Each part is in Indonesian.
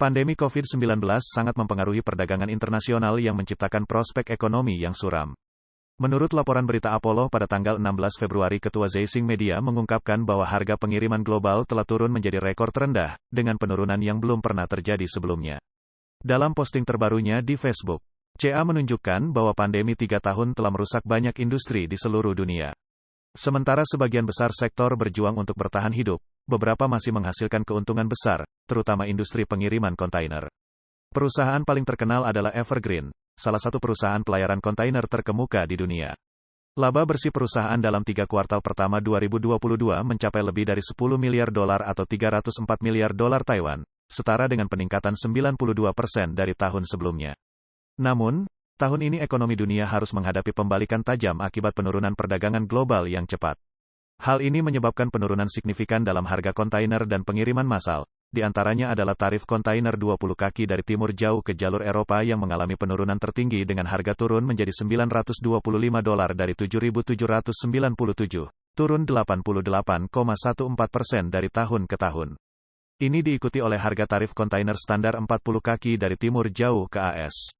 Pandemi COVID-19 sangat mempengaruhi perdagangan internasional yang menciptakan prospek ekonomi yang suram. Menurut laporan berita Apollo pada tanggal 16 Februari, Ketua Caixin Media mengungkapkan bahwa harga pengiriman global telah turun menjadi rekor terendah, dengan penurunan yang belum pernah terjadi sebelumnya. Dalam posting terbarunya di Facebook, CA menunjukkan bahwa pandemi 3 tahun telah merusak banyak industri di seluruh dunia. Sementara sebagian besar sektor berjuang untuk bertahan hidup, beberapa masih menghasilkan keuntungan besar, terutama industri pengiriman kontainer. Perusahaan paling terkenal adalah Evergreen, salah satu perusahaan pelayaran kontainer terkemuka di dunia. Laba bersih perusahaan dalam 3 kuartal pertama 2022 mencapai lebih dari 10 miliar dolar atau 304 miliar dolar Taiwan, setara dengan peningkatan 92% dari tahun sebelumnya. Namun, tahun ini ekonomi dunia harus menghadapi pembalikan tajam akibat penurunan perdagangan global yang cepat. Hal ini menyebabkan penurunan signifikan dalam harga kontainer dan pengiriman massal. Di antaranya adalah tarif kontainer 20 kaki dari timur jauh ke jalur Eropa yang mengalami penurunan tertinggi dengan harga turun menjadi 925 dolar dari 7.797, turun 88,14% dari tahun ke tahun. Ini diikuti oleh harga tarif kontainer standar 40 kaki dari timur jauh ke AS.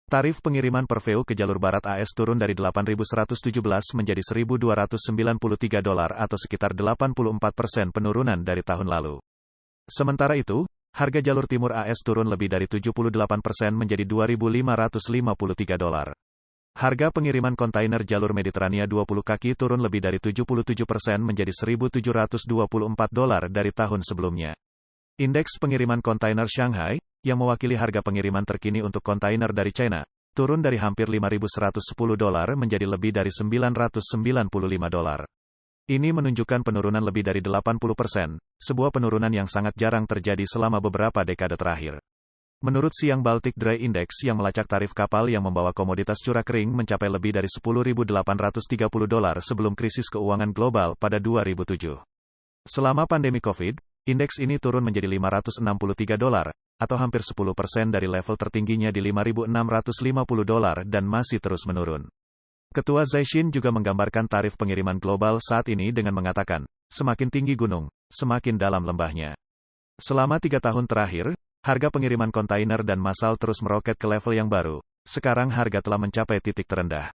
Tarif pengiriman per VU ke jalur barat AS turun dari 8.117 menjadi 1.293 dolar atau sekitar 84% penurunan dari tahun lalu. Sementara itu, harga jalur timur AS turun lebih dari 78% menjadi 2.553 dolar. Harga pengiriman kontainer jalur Mediterania 20 kaki turun lebih dari 77% menjadi 1.724 dolar dari tahun sebelumnya. Indeks pengiriman kontainer Shanghai, yang mewakili harga pengiriman terkini untuk kontainer dari China, turun dari hampir 5.110 dolar menjadi lebih dari 995 dolar. Ini menunjukkan penurunan lebih dari 80%, sebuah penurunan yang sangat jarang terjadi selama beberapa dekade terakhir. Menurut Siang Baltic Dry Index yang melacak tarif kapal yang membawa komoditas curah kering mencapai lebih dari 10.830 dolar sebelum krisis keuangan global pada 2007. Selama pandemi COVID, indeks ini turun menjadi 563 dolar, atau hampir 10% dari level tertingginya di 5.650 dolar dan masih terus menurun. Ketua Caixin juga menggambarkan tarif pengiriman global saat ini dengan mengatakan, semakin tinggi gunung, semakin dalam lembahnya. Selama 3 tahun terakhir, harga pengiriman kontainer dan massal terus meroket ke level yang baru. Sekarang harga telah mencapai titik terendah.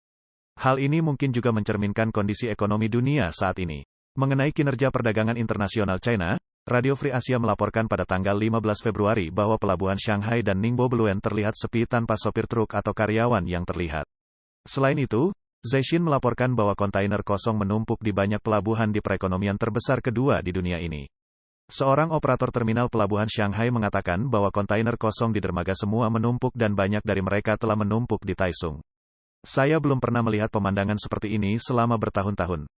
Hal ini mungkin juga mencerminkan kondisi ekonomi dunia saat ini. Mengenai kinerja perdagangan internasional China, Radio Free Asia melaporkan pada tanggal 15 Februari bahwa pelabuhan Shanghai dan Ningbo Beluen terlihat sepi tanpa sopir truk atau karyawan yang terlihat. Selain itu, Caixin melaporkan bahwa kontainer kosong menumpuk di banyak pelabuhan di perekonomian terbesar kedua di dunia ini. Seorang operator terminal pelabuhan Shanghai mengatakan bahwa kontainer kosong di dermaga semua menumpuk dan banyak dari mereka telah menumpuk di Taisung. Saya belum pernah melihat pemandangan seperti ini selama bertahun-tahun,